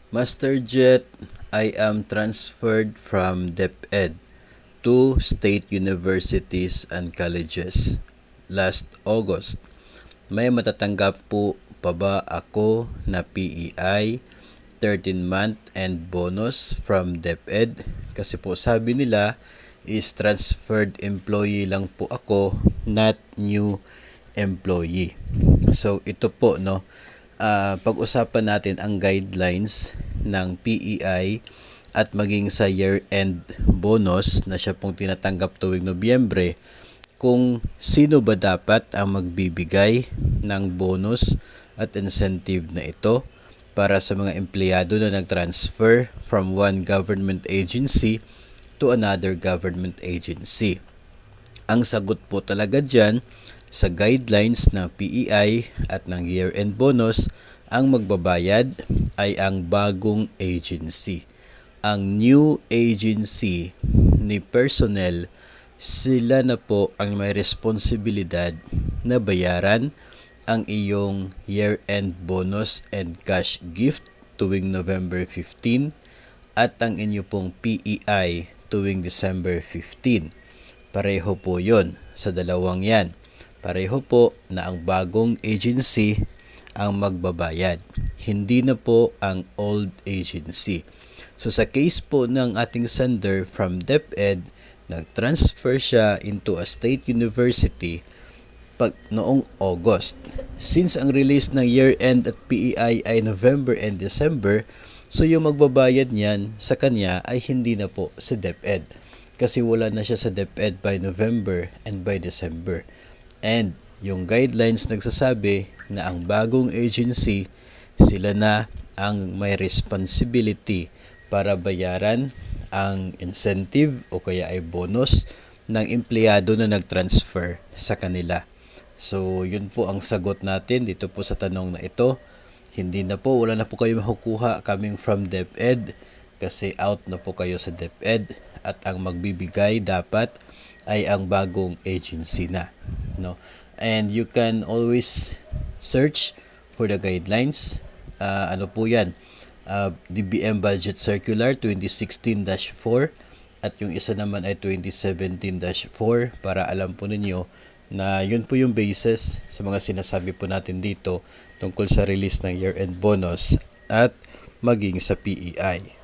MasterJet, I am transferred from DepEd to state universities and colleges last August. May matatanggap po pa ba ako na PEI, 13-month and bonus from DepEd? Kasi po sabi nila is transferred employee lang po ako, not new employee. So ito po pag-usapan natin ang guidelines ng PEI at maging sa year-end bonus na siya pong tinatanggap tuwing Nobyembre, kung sino ba dapat ang magbibigay ng bonus at incentive na ito para sa mga empleyado na nag-transfer from one government agency to another government agency. Ang sagot po talaga dyan sa guidelines ng PEI at ng year-end bonus, ang magbabayad ay ang bagong agency. Ang new agency ni personnel, sila na po ang may responsibilidad na bayaran ang iyong year-end bonus and cash gift tuwing November 15 at ang inyo pong PEI tuwing December 15. Pareho po yon sa dalawang yan. Pareho po na ang bagong agency ang magbabayad. Hindi na po ang old agency. So sa case po ng ating sender from DepEd, nag-transfer siya into a state university noong August. Since ang release ng year-end at PEI ay November and December, so yung magbabayad niyan sa kanya ay hindi na po si DepEd. Kasi wala na siya sa DepEd by November and by December. And yung guidelines nagsasabi na ang bagong agency, sila na ang may responsibility para bayaran ang incentive o kaya ay bonus ng empleyado na nag-transfer sa kanila. So yun po ang sagot natin dito po sa tanong na ito. Wala na po kayo makukuha coming from DepEd kasi out na po kayo sa DepEd at ang magbibigay dapat ay ang bagong agency na, and you can always search for the guidelines. Ano po yan, DBM Budget Circular 2016-4 at yung isa naman ay 2017-4 para alam po ninyo na yun po yung basis sa mga sinasabi po natin dito tungkol sa release ng year-end bonus at maging sa PEI.